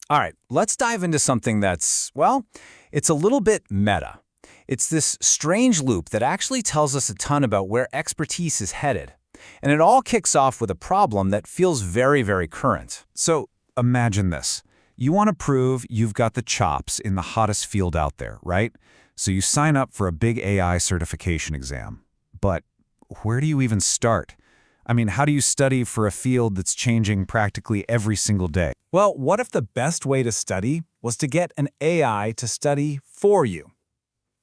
All right, let's dive into something that's, well, it's a little bit meta. It's this strange loop that actually tells us a ton about where expertise is headed. And it all kicks off with a problem that feels very, very current. So imagine this. You want to prove you've got the chops in the hottest field out there, right? So you sign up for a big AI certification exam. But where do you even start? I mean, how do you study for a field that's changing practically every single day? Well, what if the best way to study was to get an AI to study for you?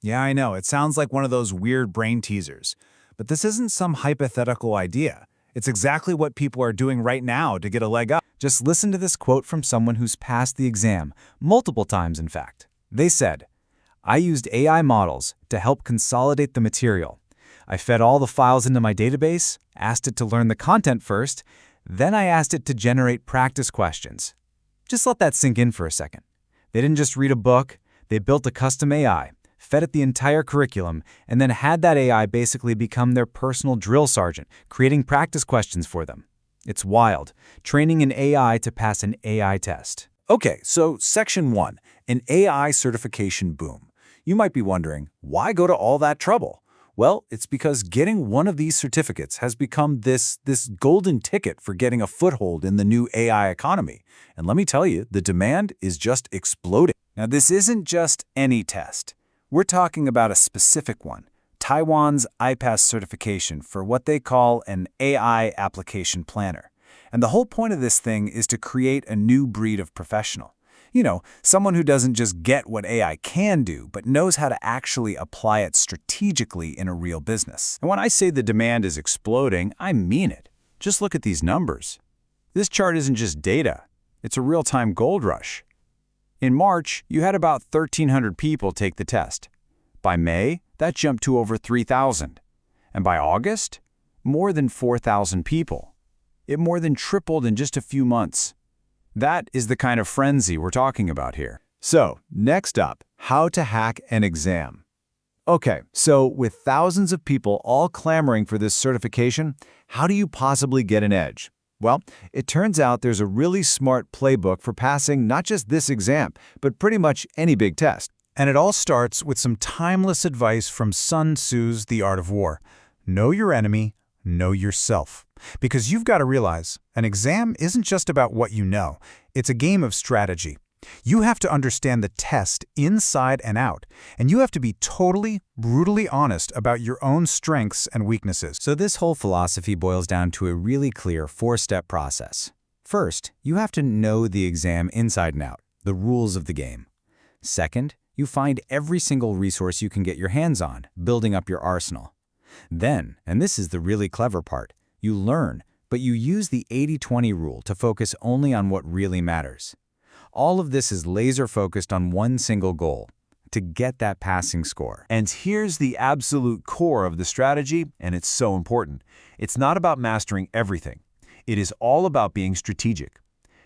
Yeah, I know, it sounds like one of those weird brain teasers. But this isn't some hypothetical idea. It's exactly what people are doing right now to get a leg up. Just listen to this quote from someone who's passed the exam, multiple times in fact. They said, "I used AI models to help consolidate the material. I fed all the files into my database, asked it to learn the content first, then I asked it to generate practice questions." Just let that sink in for a second. They didn't just read a book, they built a custom AI, fed it the entire curriculum, and then had that AI basically become their personal drill sergeant, creating practice questions for them. It's wild, training an AI to pass an AI test. Okay, so Section 1, an AI certification boom. You might be wondering, why go to all that trouble? Well, it's because getting one of these certificates has become this golden ticket for getting a foothold in the new AI economy. And let me tell you, the demand is just exploding. Now, this isn't just any test. We're talking about a specific one, Taiwan's iPAS certification for what they call an AI application planner. And the whole point of this thing is to create a new breed of professional. You know, someone who doesn't just get what AI can do, but knows how to actually apply it strategically in a real business. And when I say the demand is exploding, I mean it. Just look at these numbers. This chart isn't just data. It's a real-time gold rush. In March, you had about 1,300 people take the test. By May, that jumped to over 3,000. And by August, more than 4,000 people. It more than tripled in just a few months. That is the kind of frenzy we're talking about here. So, next up, how to hack an exam. Okay, so with thousands of people all clamoring for this certification, how do you possibly get an edge? Well, it turns out there's a really smart playbook for passing not just this exam, but pretty much any big test. And it all starts with some timeless advice from Sun Tzu's The Art of War. Know your enemy, know yourself. Because you've got to realize, an exam isn't just about what you know. It's a game of strategy. You have to understand the test inside and out, and you have to be totally, brutally honest about your own strengths and weaknesses. So this whole philosophy boils down to a really clear four-step process. First, you have to know the exam inside and out, the rules of the game. Second, you find every single resource you can get your hands on, building up your arsenal. Then, and this is the really clever part, you learn, but you use the 80-20 rule to focus only on what really matters. All of this is laser-focused on one single goal, to get that passing score. And here's the absolute core of the strategy, and it's so important. It's not about mastering everything. It is all about being strategic.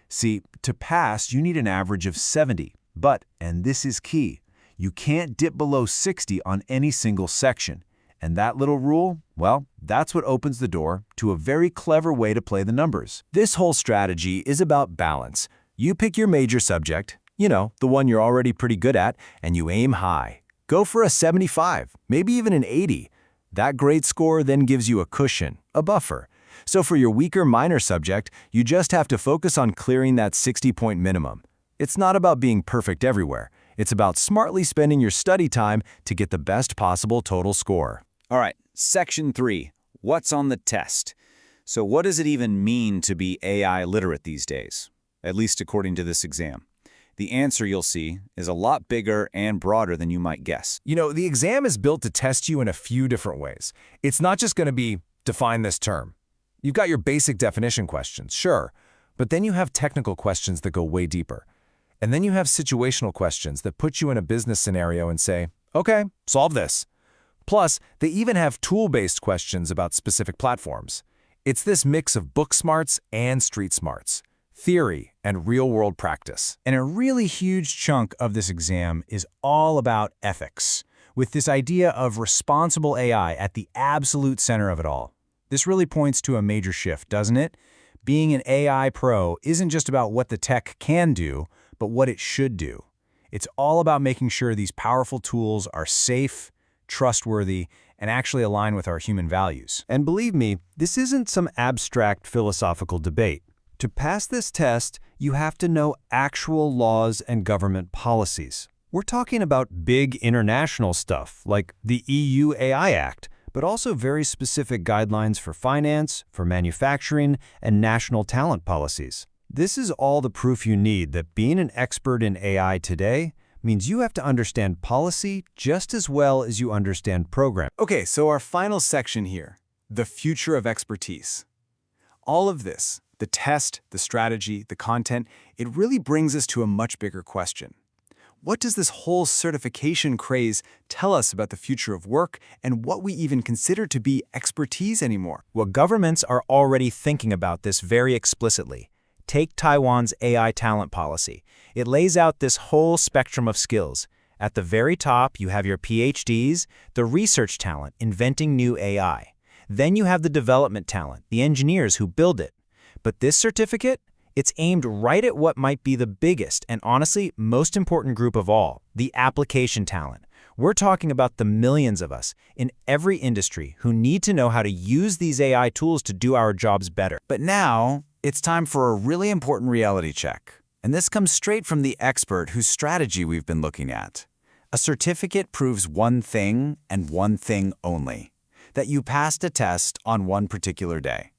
See, to pass, you need an average of 70, but, and this is key, you can't dip below 60 on any single section. And that little rule, well, that's what opens the door to a very clever way to play the numbers. This whole strategy is about balance. You pick your major subject, you know, the one you're already pretty good at, and you aim high. Go for a 75, maybe even an 80. That grade score then gives you a cushion, a buffer. So for your weaker minor subject, you just have to focus on clearing that 60-point minimum. It's not about being perfect everywhere. It's about smartly spending your study time to get the best possible total score. All right, Section 3, what's on the test? So what does it even mean to be AI literate these days? At least according to this exam. The answer, you'll see, is a lot bigger and broader than you might guess. You know, the exam is built to test you in a few different ways. It's not just going to be, define this term. You've got your basic definition questions, sure, but then you have technical questions that go way deeper. And then you have situational questions that put you in a business scenario and say, okay, solve this. Plus, they even have tool-based questions about specific platforms. It's this mix of book smarts and street smarts, theory and real-world practice. And a really huge chunk of this exam is all about ethics, with this idea of responsible AI at the absolute center of it all. This really points to a major shift, doesn't it? Being an AI pro isn't just about what the tech can do, but what it should do. It's all about making sure these powerful tools are safe, trustworthy, and actually align with our human values. And believe me, this isn't some abstract philosophical debate. To pass this test, you have to know actual laws and government policies. We're talking about big international stuff, like the EU AI Act, but also very specific guidelines for finance, for manufacturing, and national talent policies. This is all the proof you need that being an expert in AI today means you have to understand policy just as well as you understand programming. Okay, so our final section here, the future of expertise. All of this, the test, the strategy, the content, it really brings us to a much bigger question. What does this whole certification craze tell us about the future of work and what we even consider to be expertise anymore? Well, governments are already thinking about this very explicitly. Take Taiwan's AI talent policy. It lays out this whole spectrum of skills. At the very top, you have your PhDs, the research talent, inventing new AI. Then you have the development talent, the engineers who build it. But this certificate, it's aimed right at what might be the biggest and honestly most important group of all, the application talent. We're talking about the millions of us in every industry who need to know how to use these AI tools to do our jobs better. But now, it's time for a really important reality check. And this comes straight from the expert whose strategy we've been looking at. A certificate proves one thing and one thing only, that you passed a test on one particular day.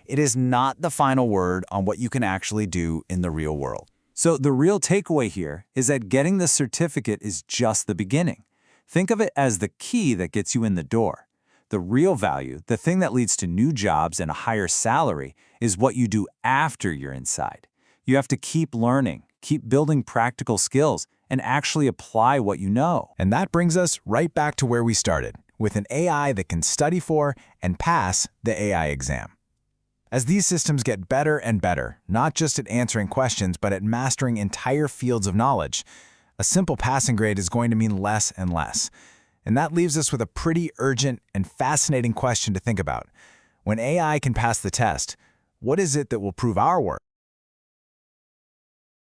It is not the final word on what you can actually do in the real world. So the real takeaway here is that getting this certificate is just the beginning. Think of it as the key that gets you in the door. The real value, the thing that leads to new jobs and a higher salary, is what you do after you're inside. You have to keep learning, keep building practical skills, and actually apply what you know. And that brings us right back to where we started, with an AI that can study for and pass the AI exam. As these systems get better and better, not just at answering questions, but at mastering entire fields of knowledge, a simple passing grade is going to mean less and less. And that leaves us with a pretty urgent and fascinating question to think about. When AI can pass the test, what is it that will prove our worth?